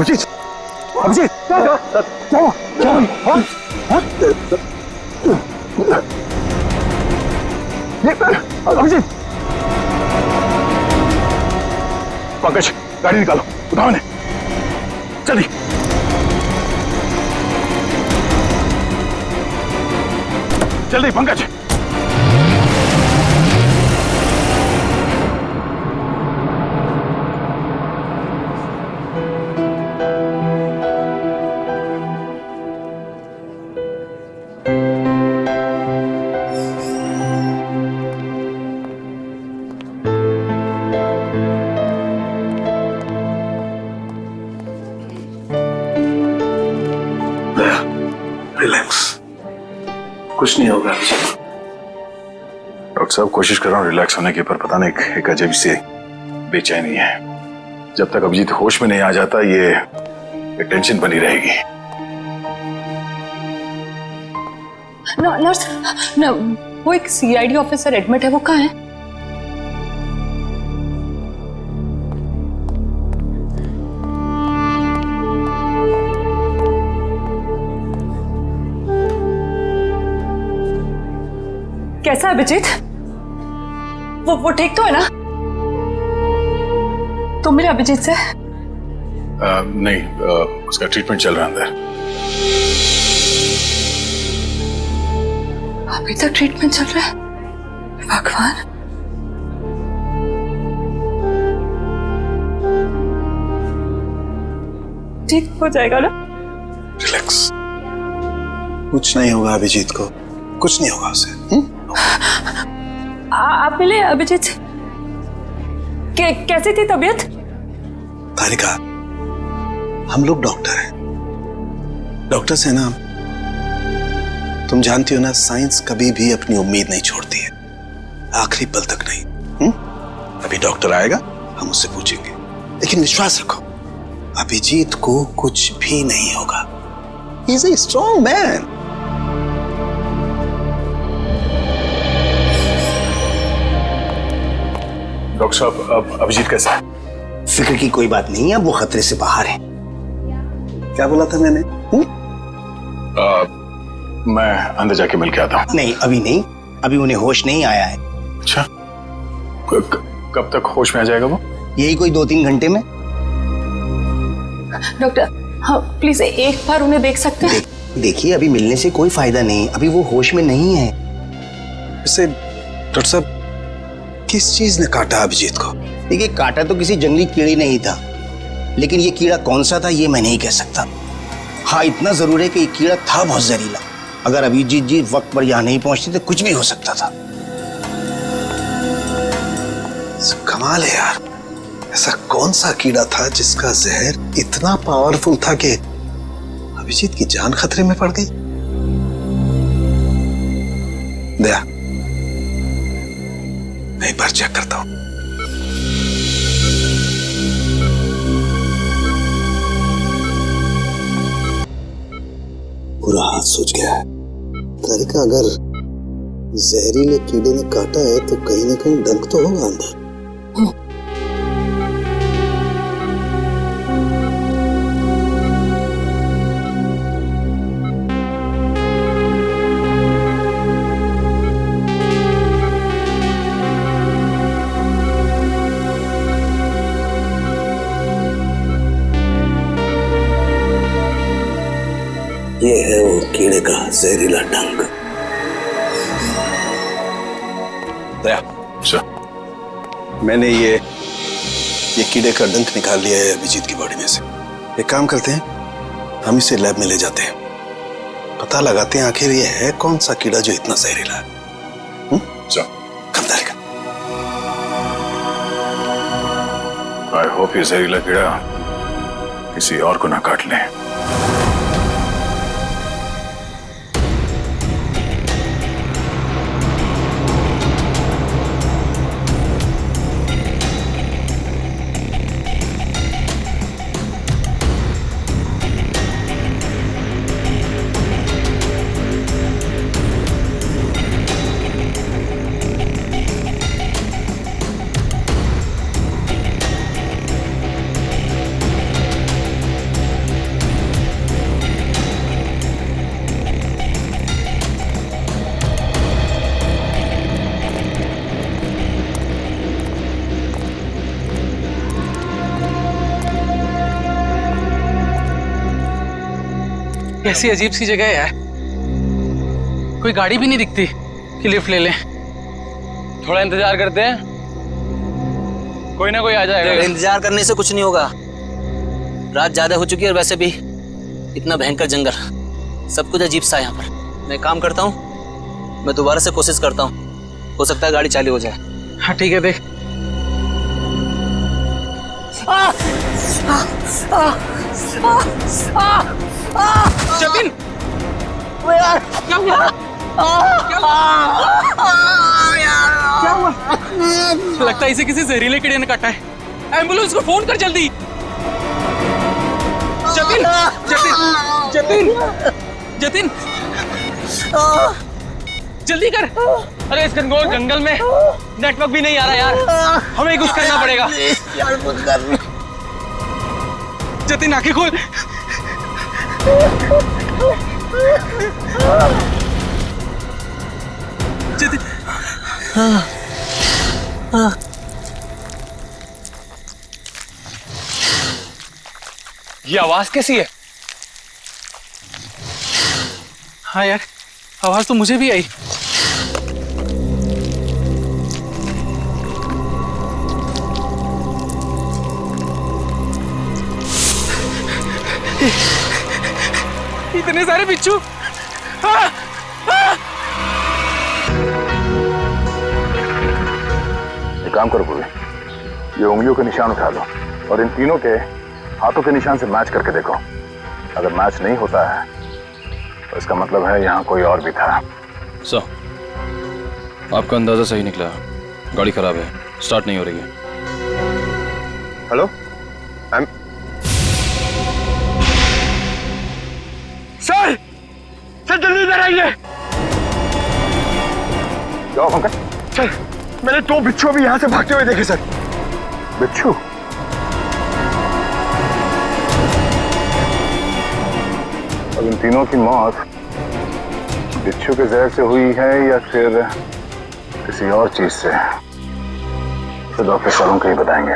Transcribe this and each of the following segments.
अभिजीत, अभिजीत, क्या अभिजीत, पंकज गाड़ी निकालो, उठाओ इन्हें जल्दी। जल्दी पंकज। रिलैक्स, कुछ नहीं होगा। डॉक्टर साहब कोशिश कर रहा हूँ रिलैक्स होने की, पर पता नहीं एक अजीब सी बेचैनी है। जब तक अभिजीत होश में नहीं आ जाता ये टेंशन बनी रहेगी। नर्स, वो एक सीआईडी ऑफिसर एडमिट है, वो कहाँ है? कैसा है अभिजीत? वो ठीक तो है ना? तुम मिले अभिजीत से? नहीं, उसका ट्रीटमेंट चल रहा है अंदर। अभी तक ट्रीटमेंट चल रहा है? भगवान। ठीक हो जाएगा ना? रिलैक्स। कुछ नहीं होगा अभिजीत को, कुछ नहीं होगा उसे। आप मिले अभिजीत से? कैसी थी तबीयत? तारिका, हम लोग डॉक्टर हैं। डॉक्टर से ना, तुम जानती हो ना, साइंस कभी भी अपनी उम्मीद नहीं छोड़ती है, आखिरी पल तक नहीं। अभी डॉक्टर आएगा, हम उससे पूछेंगे, लेकिन विश्वास रखो अभिजीत को कुछ भी नहीं होगा। He is a strong man. Doctor साहब अब अभिजीत कैसा है? फिक्र की कोई बात नहीं है, अब वो खतरे से बाहर है। क्या बोला था मैंने? मैं अंदर जाके मिल के आता हूँ। नहीं अभी नहीं, अभी उन्हें होश नहीं आया है। अच्छा, कब तक होश में आ जाएगा वो? यही कोई 2-3 घंटे में। डॉक्टर, हाँ प्लीज एक बार उन्हें देख सकते हैं? देखिए अभी मिलने से कोई फायदा नहीं, अभी वो होश में नहीं है। वैसे डॉक्टर साहब, किस चीज ने काटा अभिजीत को? देखिए काटा तो किसी जंगली कीड़े ने ही था, लेकिन ये कीड़ा कौन सा था ये मैं नहीं कह सकता। हाँ इतना जरूर है कि ये कीड़ा था बहुत जहरीला। अगर अभिजीत जी वक्त पर यहाँ नहीं पहुंचते तो कुछ भी हो सकता था। कमाल है यार, ऐसा कौन सा कीड़ा था जिसका जहर इतना पावरफुल था कि अभिजीत की जान खतरे में पड़ गई? दया, मैं एक बार चेक करता हूं। पूरा हाथ सूज गया है। तारिका, अगर जहरीले कीड़े ने काटा है तो कहीं ना कहीं डंक तो होगा अंदर। ये है वो कीड़े का जहरीला डंक। दया, मैंने ये कीड़े का डंक निकाल लिया है अभिजीत की बॉडी में से। एक काम करते हैं, हम इसे लैब में ले जाते हैं, पता लगाते हैं आखिर ये है कौन सा कीड़ा जो इतना जहरीला है। आई होप ये जहरीला कीड़ा किसी और को ना काट ले। कैसी अजीब सी जगह है यार, कोई गाड़ी भी नहीं दिखती कि लिफ्ट ले लें। थोड़ा इंतजार करते हैं, कोई ना कोई आ जाएगा। इंतजार करने से कुछ नहीं होगा, रात ज्यादा हो चुकी है और वैसे भी इतना भयंकर जंगल, सब कुछ अजीब सा है यहाँ पर। मैं काम करता हूँ, मैं दोबारा से कोशिश करता हूँ, हो सकता है गाड़ी चालू हो जाए। हाँ ठीक है, देख। जतिन, क्या हुआ? क्या हुआ? लगता है इसे किसी जहरीले कीड़े ने काटा है। एम्बुलेंस को फोन कर जल्दी। जतिन, जतिन, जतिन, जतिन, जल्दी कर। अरे इस घनघोर जंगल में नेटवर्क भी नहीं आ रहा यार, हमें कुछ करना पड़ेगा। यार कुछ कर। जतिन आंखें खोल। जतिन, ये आवाज कैसी है? हाँ यार, आवाज तो मुझे भी आई। इतने सारे बिच्छू। एक काम करो पूरी, ये उंगलियों के निशान उठा लो और इन तीनों के हाथों के निशान से मैच करके देखो। अगर मैच नहीं होता है तो इसका मतलब है यहाँ कोई और भी था। सर, आपका अंदाजा सही निकला, गाड़ी खराब है, स्टार्ट नहीं हो रही है। हेलो, सर, सर जल्दी इधर आइए। क्या हुआ पंकज? सर, मैंने 2 बिच्छू अभी यहाँ से भागते हुए देखे सर। बिच्छू? अब इन तीनों की मौत बिच्छू के जहर से हुई है या फिर किसी और चीज से, तो डॉक्टर सालों के ही बताएंगे।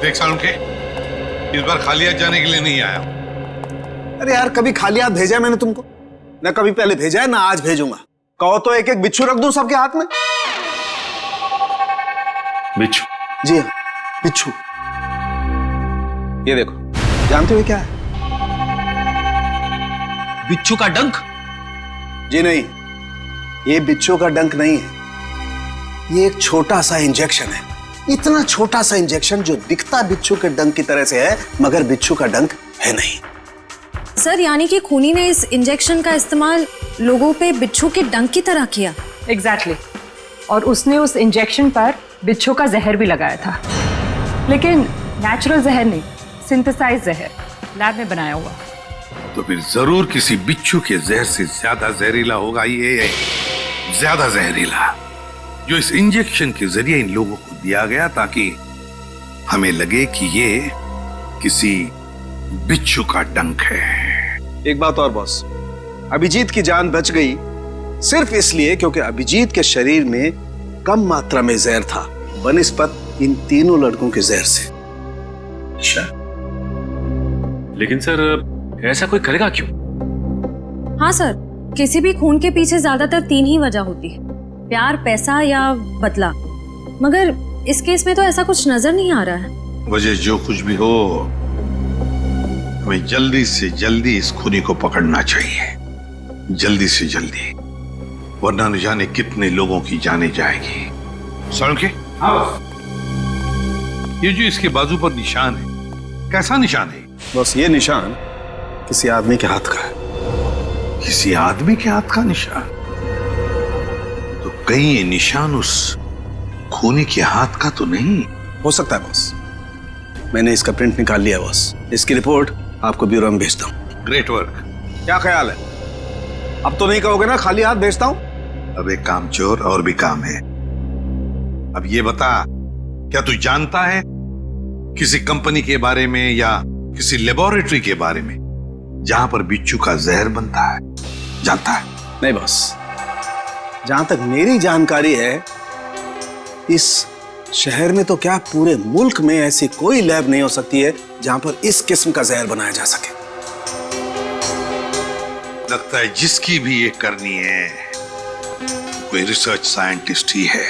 देख सालुंखे, इस बार खाली हाथ जाने के लिए नहीं आया। अरे यार, कभी खाली हाथ भेजा है मैंने तुमको? ना कभी पहले भेजा है, ना आज भेजूंगा। कहो तो एक एक बिच्छू रख दूं सबके हाथ में। बिच्छू? जी हाँ, बिच्छू। ये देखो, जानते हो क्या है? बिच्छू का डंक? जी नहीं, ये बिच्छू का डंक नहीं है, ये एक छोटा सा इंजेक्शन है। इतना छोटा सा इंजेक्शन जो दिखता बिच्छू के डंक की तरह से है, मगर बिच्छू का डंक है नहीं। सर, यानी कि खूनी ने इस इंजेक्शन का इस्तेमाल लोगों पे बिच्छू के डंक की तरह किया। एग्जैक्टली। और उसने उस इंजेक्शन पर बिच्छू का जहर भी लगाया था, लेकिन नेचुरल जहर नहीं, सिंथेसाइज जहर, लैब में बनाया हुआ। तो फिर जरूर किसी बिच्छू के जहर से ज्यादा जहरीला होगा ये, ज्यादा जहरीला, जो इस इंजेक्शन के जरिए इन लोगों को दिया गया ताकि हमें लगे कि ये किसी बिच्छू का डंक है। एक बात और बॉस, अभिजीत की जान बच गई सिर्फ इसलिए क्योंकि अभिजीत के शरीर में कम मात्रा में जहर था बनिस्बत इन तीनों लड़कों के जहर से। अच्छा, लेकिन सर ऐसा कोई करेगा क्यों? हाँ सर, किसी भी खून के पीछे ज्यादातर 3 ही वजह होती है, प्यार, पैसा या बदला। मगर इस केस में तो ऐसा कुछ नजर नहीं आ रहा है। वजह जो कुछ भी हो, हमें जल्दी से जल्दी इस खूनी को पकड़ना चाहिए, जल्दी से जल्दी, वरना न जाने कितने लोगों की जाने जाएगी। सालुंखे, ये जो इसके बाजू पर निशान है, कैसा निशान है? बस ये निशान किसी आदमी के हाथ का है। किसी आदमी के हाथ का निशान? तो कहीं ये निशान उस खूनी के हाथ का तो नहीं हो सकता है बॉस, मैंने इसका प्रिंट निकाल लिया बॉस। इसकी रिपोर्ट आपको ब्यूरो में भेजता हूं। Great work. क्या ख्याल है? अब तो नहीं कहोगे ना खाली हाथ भेजता हूं? अब एक काम चोर और भी काम है। अब ये बता, क्या तू जानता है किसी कंपनी के बारे में या किसी लेबोरेटरी के बारे में जहां पर बिच्छू का जहर बनता है? जानता है? नहीं बॉस, जहां तक मेरी जानकारी है इस शहर में तो क्या पूरे मुल्क में ऐसी कोई लैब नहीं हो सकती है जहां पर इस किस्म का जहर बनाया जा सके। लगता है जिसकी भी ये करनी है कोई रिसर्च साइंटिस्ट ही है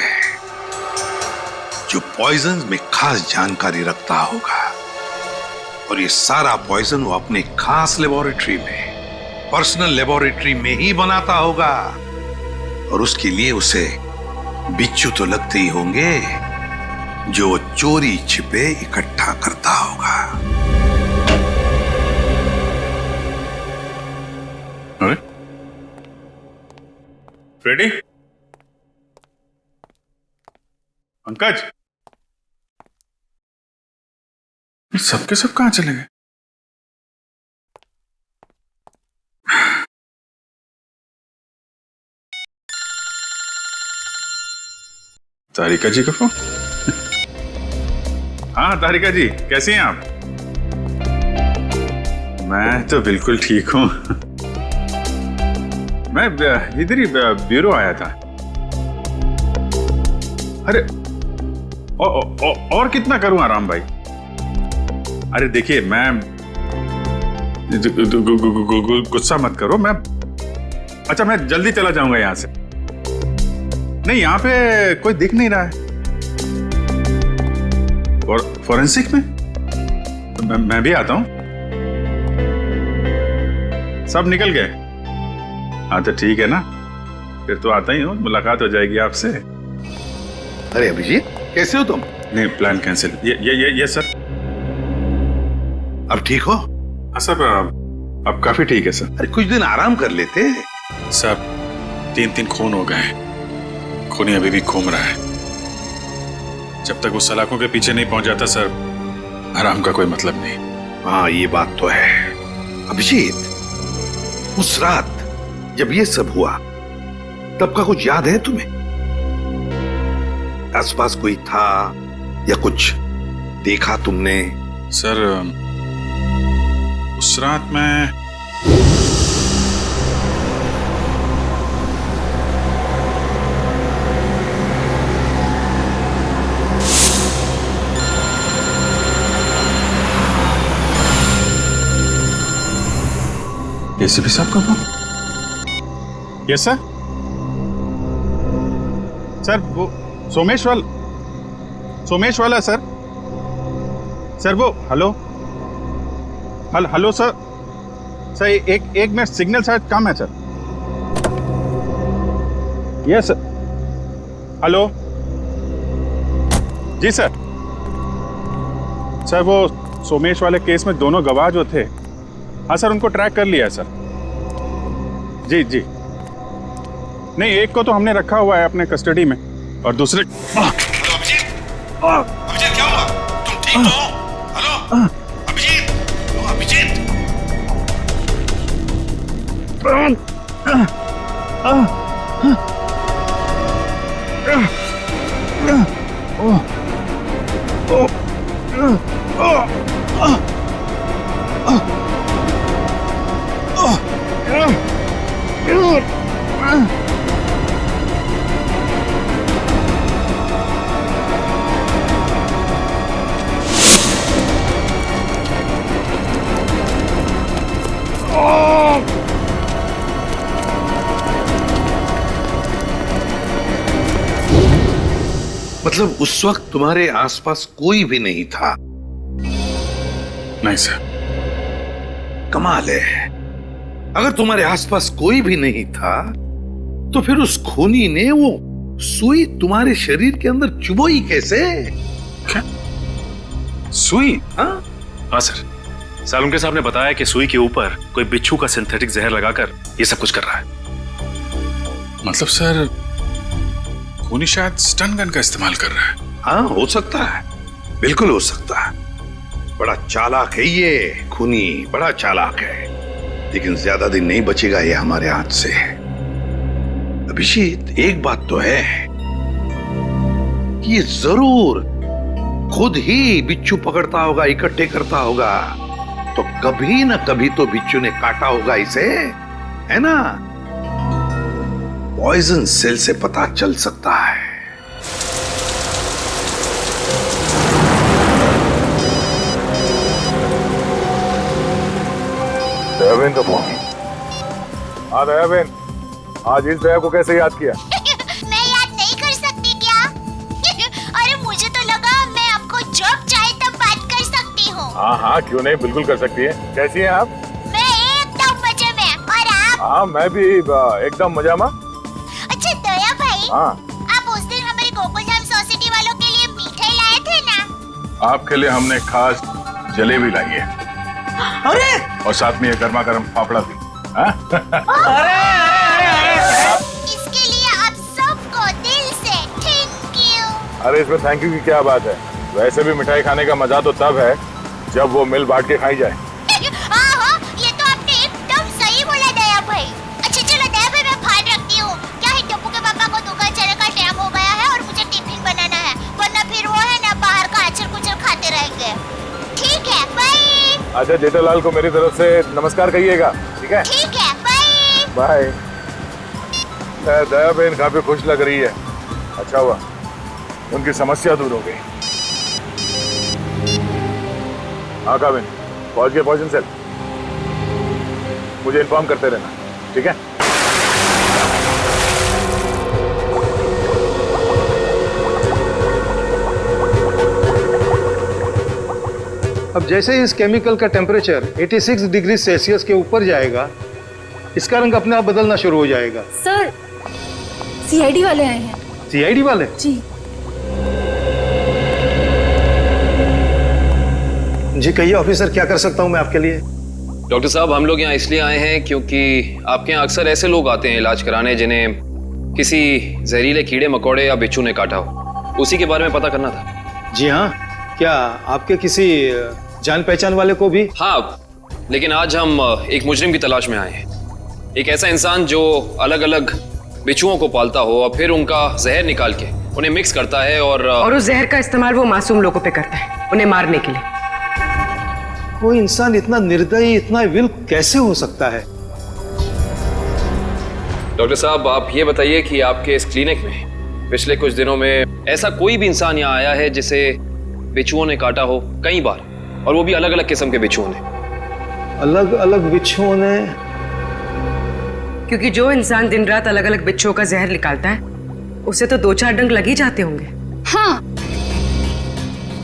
जो पॉइजन में खास जानकारी रखता होगा, और ये सारा पॉइजन वो अपने खास लेबोरेटरी में, पर्सनल लेबोरेटरी में ही बनाता होगा, और उसके लिए उसे बिच्छू तो लगते ही होंगे जो वो चोरी छिपे इकट्ठा करता होगा। अरे फ्रेडी, पंकज, सबके सब कहां चले गए? तारिका जी का फोन। हाँ तारिका जी, कैसी हैं आप? मैं तो बिल्कुल ठीक हूं। मैं इधर ही ब्यूरो आया था। अरे और कितना करूं आराम भाई? अरे देखिए, मैं गुस्सा मत करो, मैं अच्छा मैं जल्दी चला जाऊंगा यहां से। नहीं, यहां पे कोई दिख नहीं रहा है। और फॉरेंसिक में मैं भी आता हूं। सब निकल गए? हाँ तो ठीक है ना, फिर तो आता ही हूं, मुलाकात हो जाएगी आपसे। अरे अभिजीत, कैसे हो तुम? नहीं, प्लान कैंसिल। ये सर। अब ठीक हो? हाँ सर, अब काफी ठीक है सर। अरे कुछ दिन आराम कर लेते। सर 3 खून हो गए, खूनी अभी भी घूम रहा है। जब तक वो सलाखों के पीछे नहीं पहुंच जाता सर, आराम का कोई मतलब नहीं। हाँ ये बात तो है। अभिजीत, उस रात जब ये सब हुआ तब का कुछ याद है तुम्हें? आसपास कोई था या कुछ देखा तुमने? सर उस रात मैं एसीपी साहब का फोन। Yes sir. सर वो सोमेश वाला सर। सर वो हेलो सर। सर एक मिनट, सिग्नल शायद कम है सर। Yes sir. हेलो जी सर। सर वो सोमेश वाले केस में दोनों गवाह जो थे, हाँ सर, उनको ट्रैक कर लिया है सर। जी जी। नहीं, एक को तो हमने रखा हुआ है अपने कस्टडी में, और दूसरे हेलो अभिजीत, अभिजीत क्या हुआ? तुम ठीक हो? हेलो अभिजीत, अभिजीत। मतलब उस वक्त तुम्हारे आसपास कोई भी नहीं था? नहीं सर। कमाल है, अगर तुम्हारे आसपास कोई भी नहीं था तो फिर उस खूनी ने वो सुई तुम्हारे शरीर के अंदर चुभोई कैसे? क्या सुई? हाँ सर, सालुंके साहब ने बताया कि सुई के ऊपर कोई बिच्छू का सिंथेटिक जहर लगाकर ये सब कुछ कर रहा है। मतलब सर खूनी शायद स्टन गन का इस्तेमाल कर रहा है। हाँ हो सकता है, बिल्कुल हो सकता है। बड़ा चालाक है ये खूनी, बड़ा चालाक है। लेकिन ज्यादा दिन नहीं बचेगा ये हमारे हाथ से। अभिषेक, एक बात तो है कि ये जरूर खुद ही बिच्छू पकड़ता होगा, इकट्ठे करता होगा, तो कभी ना कभी तो बिच्छू ने काटा होगा इसे, है ना? पॉइजन सेल से पता चल सकता है। दयाबेन का फोन। हाँ दयाबेन, आज इस दया को कैसे याद किया? मैं याद नहीं कर सकती क्या? अरे मुझे तो लगा मैं आपको जब चाहे तब बात कर सकती हूँ। हाँ हाँ, क्यों नहीं, बिल्कुल कर सकती है। कैसी हैं आप? मैं एकदम मजे में, और आप? हाँ, मैं भी एकदम मजा में। अच्छा दया भाई, हाँ, आप उस दिन हमारे गोकुलधाम सोसाइटी वालों के लिए मिठाई लाए थे ना? आपके लिए हमने खास जलेबी लाई है। अरे और साथ में ये गर्मा गर्म फाफड़ा भी। हाँ? इसके लिए आप सबको दिल से थैंक यू। अरे इसमें थैंक यू की क्या बात है? वैसे भी मिठाई खाने का मजा तो तब है जब वो मिल बांट के खाई जाए। हाँ, ये तो आपने एकदम सही बोला दया भाई। अच्छा चलो दया भाई, मैं फोन रखती हूँ। क्या है, टप्पू के पापा को दुकान चलने का टाइम हो गया है और मुझे टिफिन बनाना है, वरना फिर वो है ना बाहर का अचर कुचर खाते रहेंगे। ठीक है, बाय। अच्छा, जेठालाल को मेरी तरफ से नमस्कार कहिएगा, ठीक है? ठीक है, बाय। बाय। दया बहन काफी खुश लग रही है। अच्छा हुआ, उनकी समस्या दूर हो गई। हाँ काबिन, पहुंच गए पॉइजन सेल। मुझे इन्फॉर्म करते रहना, ठीक है? अब जैसे ही इस केमिकल का टेम्परेचर 86 डिग्री सेल्सियस के ऊपर जाएगा, इसका रंग अपने आप बदलना शुरू हो जाएगा। सर, सीआईडी वाले आए हैं। सीआईडी वाले? जी। जी कहिए ऑफिसर, क्या कर सकता हूं मैं आपके लिए? डॉक्टर साहब, हम लोग यहाँ इसलिए आए हैं क्योंकि आपके यहाँ अक्सर ऐसे लोग आते हैं इलाज कराने जिन्हें किसी जहरीले कीड़े मकोड़े या बिच्छू ने काटा हो। उसी के बारे में पता करना था। जी हाँ, क्या आपके किसी जान पहचान वाले को भी? हाँ, लेकिन आज हम एक मुजरिम की तलाश में आए हैं। एक ऐसा इंसान जो अलग अलग बिच्छुओं को पालता हो और फिर उनका जहर निकाल के उन्हें मिक्स करता है और उस जहर का इस्तेमाल वो मासूम लोगों पे करता है, उन्हें मारने के लिए। कोई इंसान इतना निर्दयी, इतना विल कैसे हो सकता है? डॉक्टर साहब, आप ये बताइए कि आपके इस क्लिनिक में पिछले कुछ दिनों में ऐसा कोई भी इंसान यहाँ आया है जिसे बिच्छुओं ने काटा हो कई बार, और वो भी अलग अलग किस्म के बिच्छुओं ने? अलग अलग बिच्छुओं ने? क्योंकि जो इंसान दिन रात अलग अलग बिच्छुओं का जहर निकालता है, उसे तो 2-4 डंक लग ही जाते होंगे। हाँ,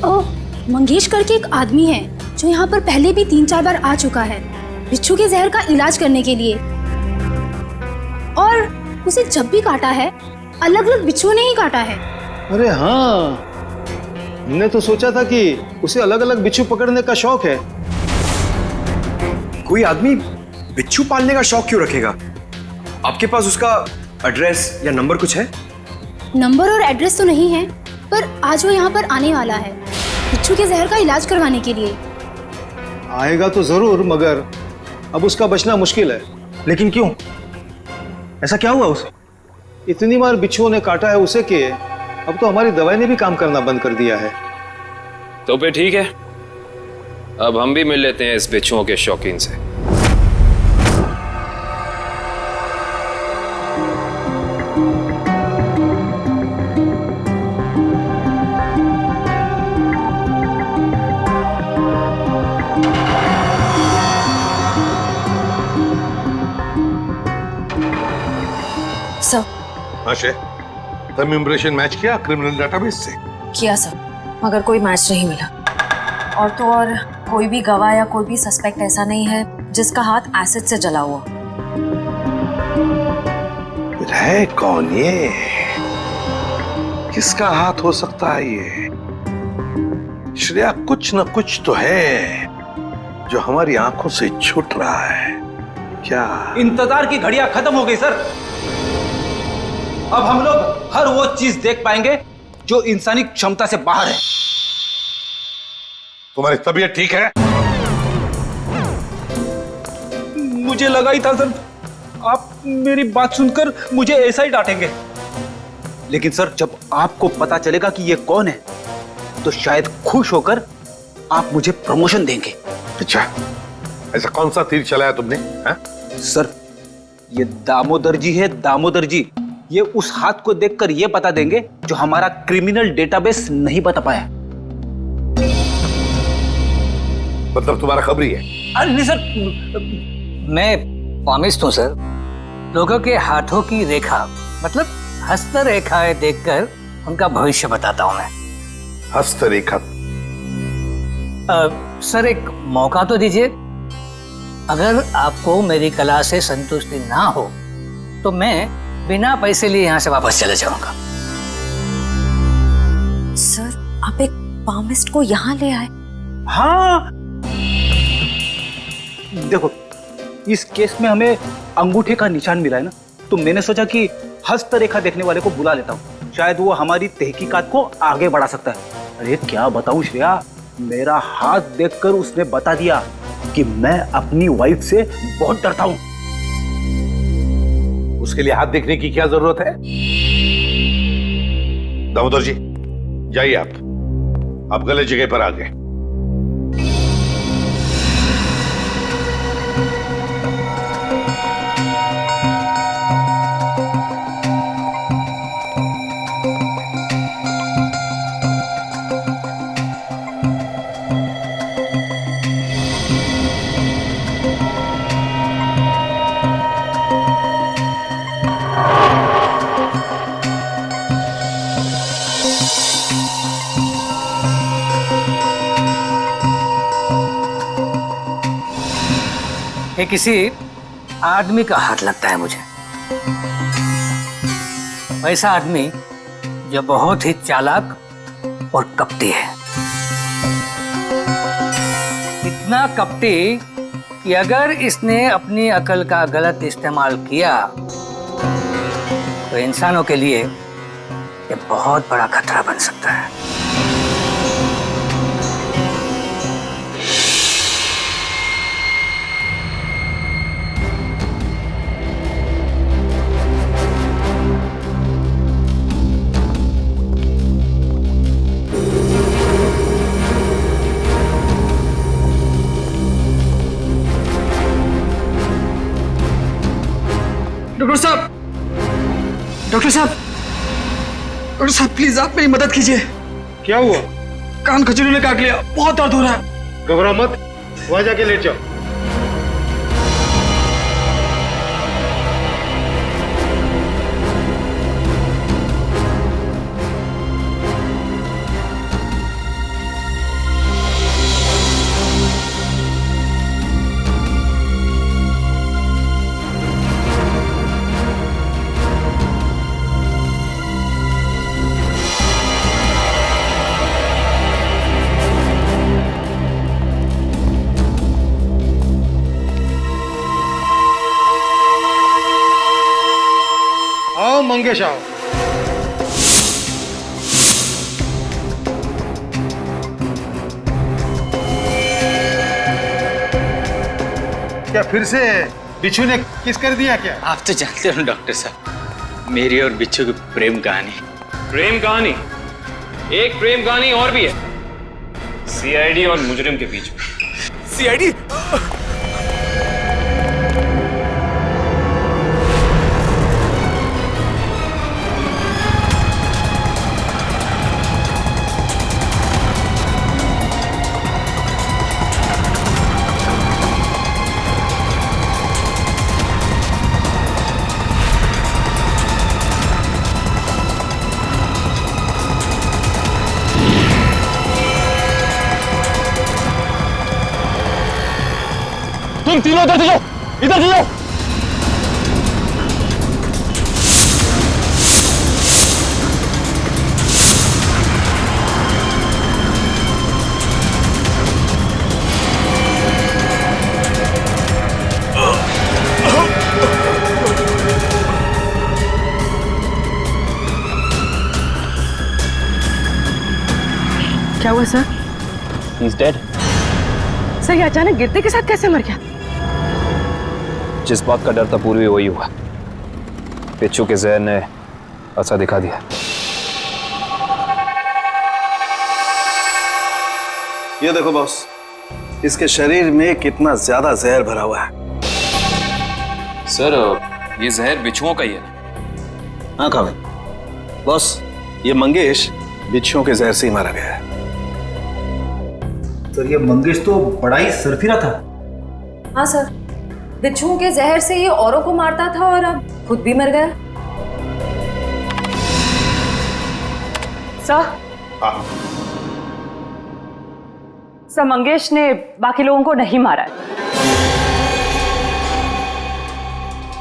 ओ मंगेश करके एक आदमी है जो यहाँ पर पहले भी 3-4 बार आ चुका है बिच्छू के जहर का इलाज करने के लिए, और उसे जब भी काटा है अलग अलग बिच्छुओं ने ही काटा है। अरे हाँ, हमने तो सोचा था कि उसे अलग अलग बिच्छू पकड़ने का शौक है। कोई आदमी बिच्छू पालने का शौक क्यों रखेगा? आपके पास उसका एड्रेस या नंबर कुछ है? नंबर और एड्रेस तो नहीं है, पर आज वो यहाँ पर आने वाला है बिच्छू के जहर का इलाज करवाने के लिए। आएगा तो जरूर, मगर अब उसका बचना मुश्किल है। लेकिन क्यों? ऐसा क्या हुआ उसे? इतनी बार बिच्छुओं ने काटा है उसे कि अब तो हमारी दवाई ने भी काम करना बंद कर दिया है। तो फिर ठीक है, अब हम भी मिल लेते हैं इस बिच्छुओं के शौकीन से। सर। हाँ शे, तुम इम्प्रेशन मैच किया क्रिमिनल डेटाबेस से? किया सर, मगर कोई मैच नहीं मिला। और तो और कोई भी गवाह या कोई भी सस्पेक्ट ऐसा नहीं है जिसका हाथ एसिड से जला हुआ। फिर है कौन ये? किसका हाथ हो सकता है ये? श्रेया, कुछ न कुछ तो है जो हमारी आंखों से छूट रहा है। क्या? इंतजार की घड़ियां खत्म हो गई सर। अब हम लोग हर वो चीज देख पाएंगे जो इंसानी क्षमता से बाहर है। तुम्हारी तबीयत ठीक है? मुझे लगा ही था सर आप मेरी बात सुनकर मुझे ऐसा ही डांटेंगे, लेकिन सर जब आपको पता चलेगा कि ये कौन है तो शायद खुश होकर आप मुझे प्रमोशन देंगे। अच्छा, ऐसा कौन सा तीर चलाया तुमने? हा? सर ये दामोदर जी है, दामोदर जी। ये उस हाथ को देखकर ये बता देंगे जो हमारा क्रिमिनल डेटाबेस नहीं बता पाया। मतलब तुम्हारा खबरी है? अरे नहीं सर, मैं पामिस्ट हूं सर। लोगों के हाथों की रेखा मतलब हस्तरेखाएं देखकर उनका भविष्य बताता हूं मैं। हस्तरेखा? सर एक मौका तो दीजिए। अगर आपको मेरी कला से संतुष्टि ना हो तो मैं बिना पैसे लिए यहाँ से वापस चले जाऊंगा। सर आप एक पामिस्ट को यहाँ ले आए? हाँ देखो, इस केस में हमें अंगूठे का निशान मिला है ना, तो मैंने सोचा कि हस्तरेखा देखने वाले को बुला लेता हूँ, शायद वो हमारी तहकीकात को आगे बढ़ा सकता है। अरे क्या बताऊं श्रेया, मेरा हाथ देखकर उसने बता दिया कि मैं अपनी वाइफ से बहुत डरता हूं। उसके लिए हाथ देखने की क्या जरूरत है? दामोदर जी जाइए, आप गलत जगह पर आ गए। ये किसी आदमी का हाथ लगता है मुझे, वैसा आदमी जो बहुत ही चालाक और कपटी है। इतना कपटी कि अगर इसने अपनी अकल का गलत इस्तेमाल किया तो इंसानों के लिए ये बहुत बड़ा खतरा बन सकता है। डॉक्टर साहब प्लीज आप मेरी मदद कीजिए। क्या हुआ? कान खजूरी ने काट लिया, बहुत दर्द हो रहा है। घबराओ मत, वहां जाके लेट जाओ। मंगेश आओ। क्या फिर से बिच्छू ने किस कर दिया क्या? आप तो जानते हो डॉक्टर साहब, मेरी और बिच्छू की प्रेम कहानी। प्रेम कहानी? एक प्रेम कहानी और भी है, सीआईडी और मुजरिम के बीच में। सीआईडी? तुम तीनों इधर जाओ, इधर जाओ। क्या हुआ सर? He's dead. सर ये अचानक गिरते के साथ कैसे मर गया? जिस बात का डर था पूरी वही हुआ। बिच्छू के जहर ने असर दिखा दिया। ये देखो बॉस, इसके शरीर में कितना ज्यादा जहर भरा हुआ है। सर ये जहर बिच्छुओं का ही है। हाँ खाविद, बॉस ये मंगेश बिच्छुओं के जहर से ही मारा गया है। सर ये मंगेश तो बड़ा ही सरफिरा था। हाँ सर, बिच्छुओं के जहर से ये औरों को मारता था और अब खुद भी मर गया। सर, सर मंगेश ने बाकी लोगों को नहीं मारा है।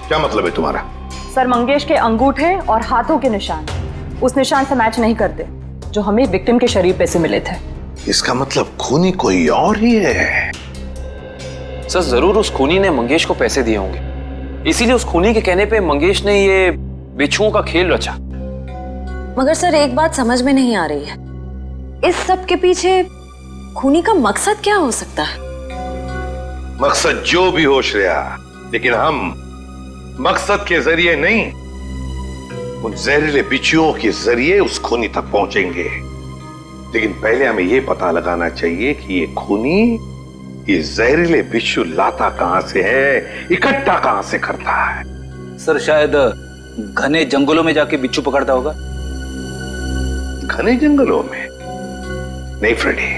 क्या मतलब है तुम्हारा? सर मंगेश के अंगूठे और हाथों के निशान उस निशान से मैच नहीं करते जो हमें विक्टिम के शरीर पे से मिले थे। इसका मतलब खूनी कोई और ही है। सर जरूर उस खूनी ने मंगेश को पैसे दिए होंगे, इसीलिए उस खूनी के कहने पे मंगेश ने ये बिच्छुओं का खेल रचा। मगर सर एक बात समझ में नहीं आ रही है, इस सब के पीछे खूनी का मकसद क्या हो सकता है? मकसद जो भी हो श्रेया, लेकिन हम मकसद के जरिए नहीं, उन जहरीले बिच्छुओं के जरिए उस खूनी तक पहुंचेंगे। लेकिन पहले हमें यह पता लगाना चाहिए कि ये खूनी ये जहरीले बिच्छू लाता कहां से है, इकट्ठा कहां से करता है। सर शायद घने जंगलों में जाके बिच्छू पकड़ता होगा। घने जंगलों में? नहीं फ्रेडी,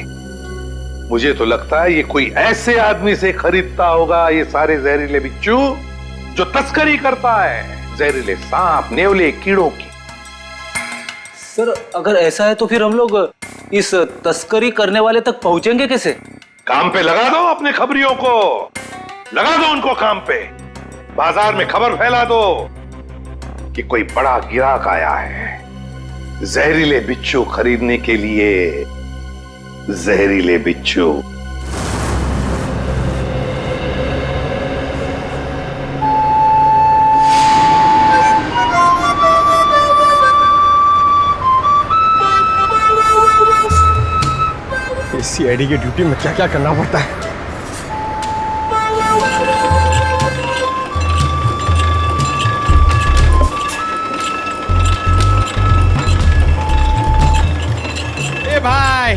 मुझे तो लगता है ये कोई ऐसे आदमी से खरीदता होगा ये सारे जहरीले बिच्छू जो तस्करी करता है, जहरीले सांप, नेवले, कीड़ों की। सर अगर ऐसा है तो फिर हम लोग इस तस्करी करने वाले तक पहुंचेंगे कैसे? काम पे लगा दो अपने खबरियों को, लगा दो उनको काम पे। बाजार में खबर फैला दो कि कोई बड़ा गिराक आया है जहरीले बिच्छू खरीदने के लिए। जहरीले बिच्छू। सीआईडी की ड्यूटी में क्या क्या करना पड़ता है। ए भाई,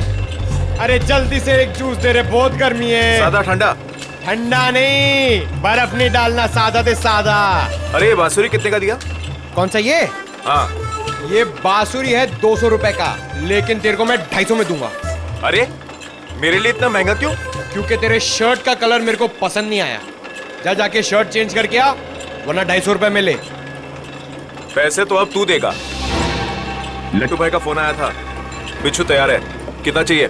अरे जल्दी से एक जूस दे रहे, बहुत गर्मी है। सादा ठंडा? ठंडा नहीं, बर्फ नहीं डालना, सादा दे सादा। अरे ये बांसुरी कितने का दिया? कौन सा ये? हाँ ये बांसुरी है 200 रुपए का, लेकिन तेरे को मैं 250 में दूंगा। अरे मेरे लिए इतना महंगा क्यों? क्योंकि तेरे शर्ट का कलर मेरे को पसंद नहीं आया। जा जाके शर्ट चेंज करके आ, वरना 250 रुपए में ले। पैसे तो अब तू देगा। लट्टू भाई का फोन आया था, बिच्छू तैयार है। कितना चाहिए?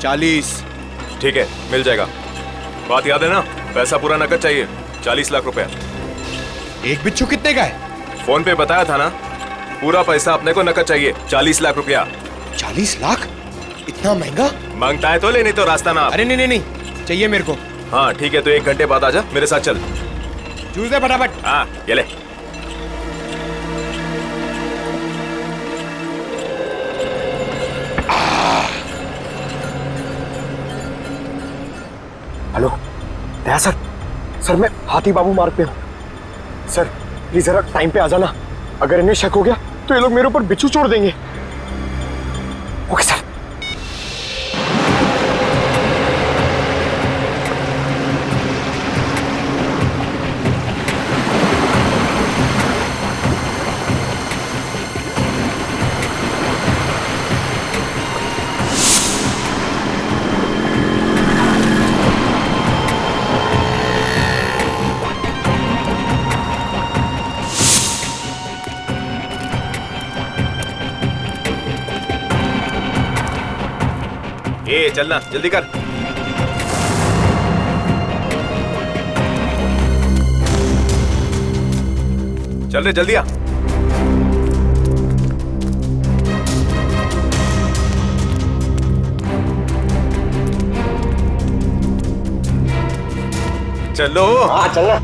40। ठीक है, मिल जाएगा। बात याद है ना, पैसा पूरा नकद चाहिए। 40 लाख रुपया। एक बिच्छू कितने का है? फोन पे बताया था ना, पूरा पैसा अपने को नकद चाहिए। 40 लाख रुपया। 40 लाख? इतना महंगा? मांगता है तो ले, नहीं तो रास्ता ना। अरे नहीं नहीं नहीं, चाहिए मेरे को। हाँ ठीक है, तो 1 घंटे बाद आजा, मेरे साथ चल। जूस दे फटाफट। हाँ ये ले। हेलो दया सर, सर मैं हाथी बाबू मार्ग पे हूँ। सर प्लीज जरा टाइम पे आ जाना, अगर इन्हें शक हो गया तो ये लोग मेरे ऊपर बिच्छू छोड़ देंगे। Okay sir. ए चलना, जल्दी कर। चल रे, जल्दी आ। चलो। हाँ चलना।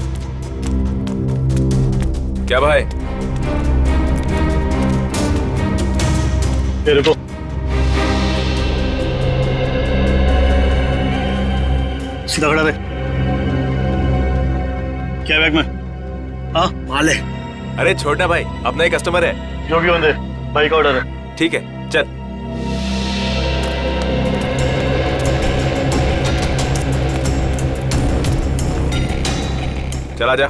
क्या भाई? ये रुको। सीधा खड़ा रहे। क्या बैग में? हाँ माल है। अरे छोड़ना भाई, अपना ही कस्टमर है। जो भी होंगे भाई का ऑर्डर है। ठीक है चल। चला जा।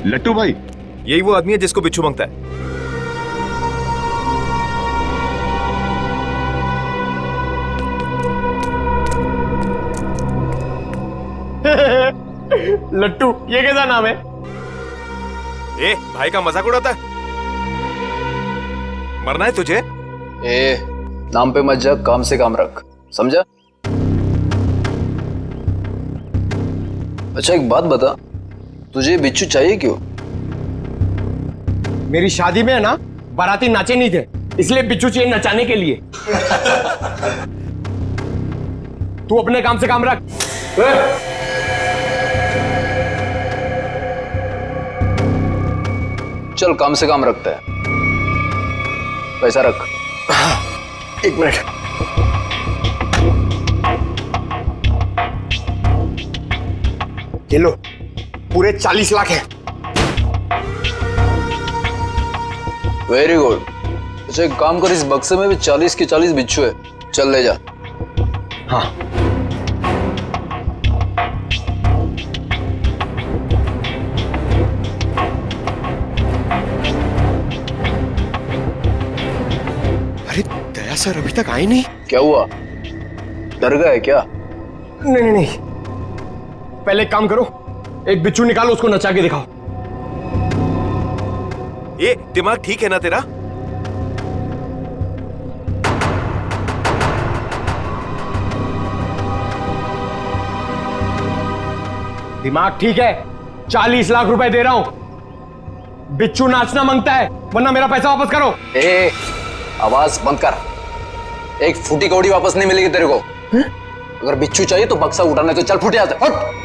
लट्टू भाई, यही वो आदमी है जिसको बिच्छू मांगता है। लट्टू, ये कैसा नाम है? ए, भाई का मजाक उड़ाता है? मरना है तुझे? ए, नाम पे मत जा, काम से काम रख, समझा? अच्छा एक बात बता, तुझे बिच्छू चाहिए क्यों? मेरी शादी में है ना, बाराती नाचे नहीं थे, इसलिए बिच्छू चाहिए नचाने के लिए। तू अपने काम से काम रख। चल काम से काम रखता है, पैसा रख। एक मिनट। ये लो, पूरे 40 लाख है। Very good. अच्छा एक काम कर, इस बक्से में भी 40 के 40 बिच्छू है, चल ले जा। हाँ। अरे दया सर अभी तक आए नहीं। क्या हुआ, डर गए क्या? नहीं नहीं नहीं, पहले एक काम करो, एक बिच्छू निकालो, उसको नचा के दिखाओ। ये दिमाग ठीक है ना तेरा? दिमाग ठीक है, 40 लाख रुपए दे रहा हूं। बिच्छू नाचना मांगता है, वरना मेरा पैसा वापस करो। ए, आवाज बंद कर, एक फूटी कौड़ी वापस नहीं मिलेगी तेरे को। अगर बिच्छू चाहिए तो बक्सा उठाने तो चल, फूटे आते हट।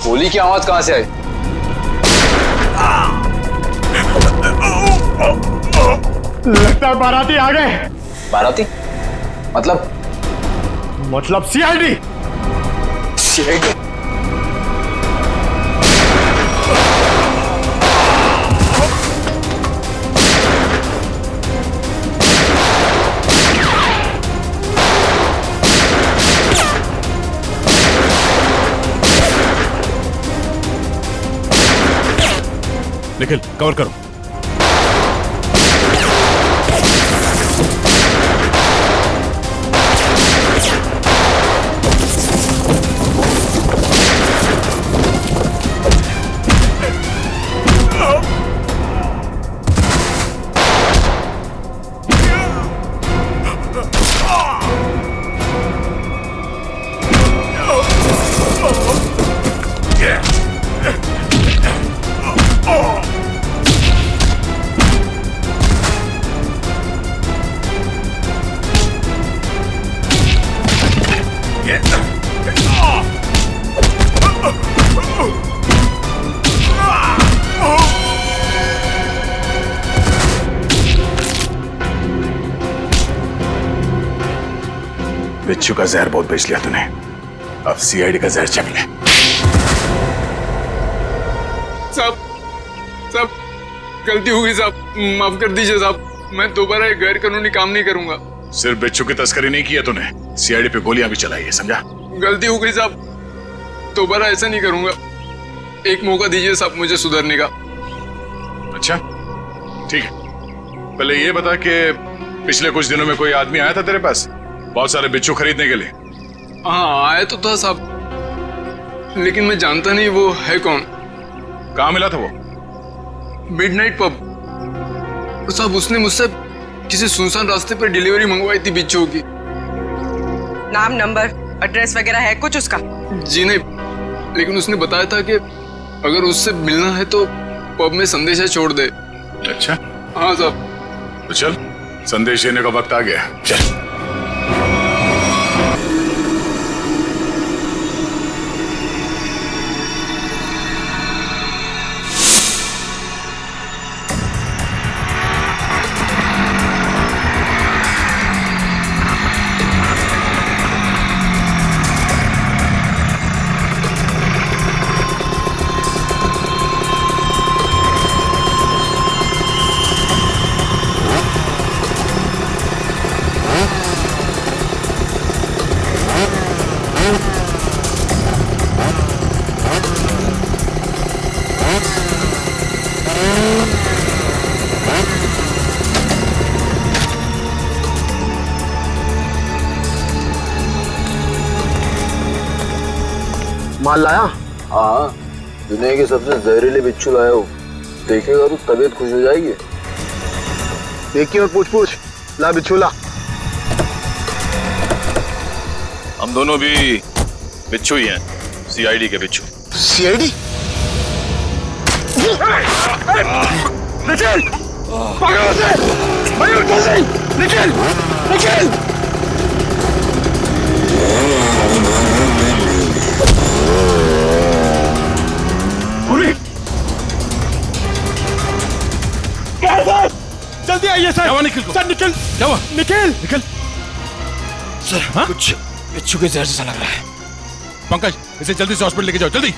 गोली की आवाज कहां से आई? लगता है बाराती आ गए। बाराती? मतलब सीआईडी। सीआईडी? निखिल कवर करो। बिच्छू का जहर बहुत बेच लिया तूने, अब सीआईडी का जहर चख ले। साहब गलती हो गई साहब, माफ कर दीजिए साहब, मैं दोबारा एक गैर कानूनी काम नहीं करूंगा। सिर्फ बिच्छू की तस्करी नहीं की है तूने, सीआईडी पे गोलियां भी चलाई है, समझा? गलती हो गई साहब, दोबारा ऐसा नहीं करूंगा। एक मौका दीजिए साहब मुझे सुधरने का। अच्छा ठीक है, पहले ये बता कि पिछले कुछ दिनों में कोई आदमी आया था तेरे पास बहुत सारे बिच्छू खरीदने के लिए? हाँ आया तो था साहब, लेकिन मैं जानता नहीं वो है कौन। कहाँ मिला था वो? Midnight pub. साहब उसने मुझसे किसी सुनसान रास्ते पर डिलीवरी मंगवाई थी बिच्छू की। नाम नंबर एड्रेस वगैरह है कुछ उसका? जी नहीं, लेकिन उसने बताया था कि अगर उससे मिलना है तो पब में संदेशा छोड़ दे। अच्छा हाँ साहब। तो चल, संदेश देने का वक्त आ गया, चल। माल लाया? हाँ, दुनिया के सबसे जहरीले बिच्छू लाया हूँ। देखेगा तो तबीयत खुश हो जाएगी। देखिए और पूछ ला बिच्छू ला। हम दोनों भी बिच्छू ही हैं, सीआईडी के बिच्छू। सीआईडी? निखिल! पकड़ो उसे! मयूर जल्दी! निखिल! जल्दी आइए सर। क्या निखिल को? सर निखिल! क्या हुआ? निखिल! सर हाँ? कुछ बिच्छू के जहर जैसा लग रहा है। पंकज, इसे जल्दी से हॉस्पिटल लेके जाओ, जल्दी।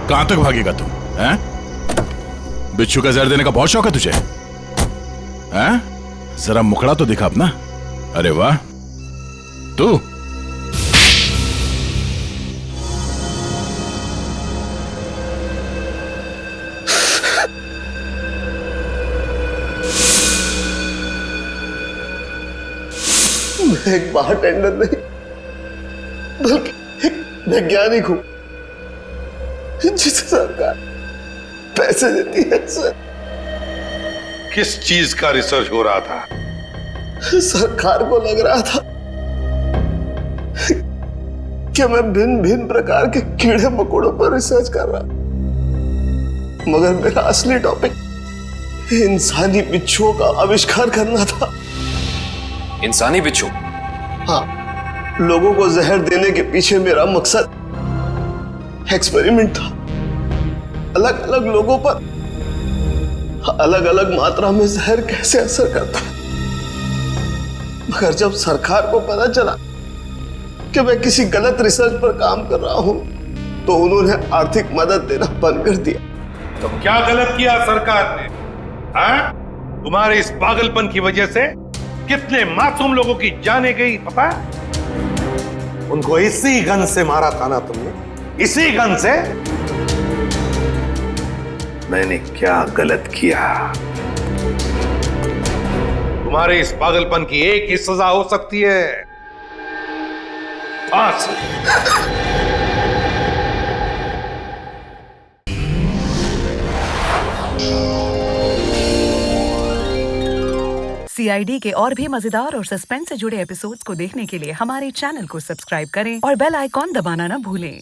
कहां तक भागेगा तू? हैं? बिच्छू का जहर देने का बहुत शौक है तुझे? हैं? जरा मुखड़ा तो दिखा अपना। अरे वाह, तू मैं एक बारटेंडर नहीं बल्कि एक वैज्ञानिक हूं जिसे सरकार पैसे देती है। सर, किस चीज का रिसर्च हो रहा था? सरकार को लग रहा था कि मैं भिन्न भिन्न प्रकार के कीड़े मकोड़ों पर रिसर्च कर रहा, मगर मेरा असली टॉपिक इंसानी बिच्छुओं का आविष्कार करना था। इंसानी बिच्छू? हाँ, लोगों को जहर देने के पीछे मेरा मकसद एक्सपेरिमेंट था। अलग अलग लोगों पर अलग अलग मात्रा में जहर कैसे असर करता है। मगर जब सरकार को पता चला कि मैं किसी गलत रिसर्च पर काम कर रहा हूं, तो उन्होंने आर्थिक मदद देना बंद कर दिया। तो क्या गलत किया सरकार ने? हाँ? तुम्हारे इस पागलपन की वजह से कितने मासूम लोगों की जाने गई पता है? उनको इसी गन से मारा था ना तुमने? इसी गन से? मैंने क्या गलत किया? तुम्हारे इस पागलपन की एक ही सजा हो सकती है, फांसी। सीआईडी के और भी मजेदार और सस्पेंस से जुड़े एपिसोड्स को देखने के लिए हमारे चैनल को सब्सक्राइब करें और बेल आइकॉन दबाना ना भूलें।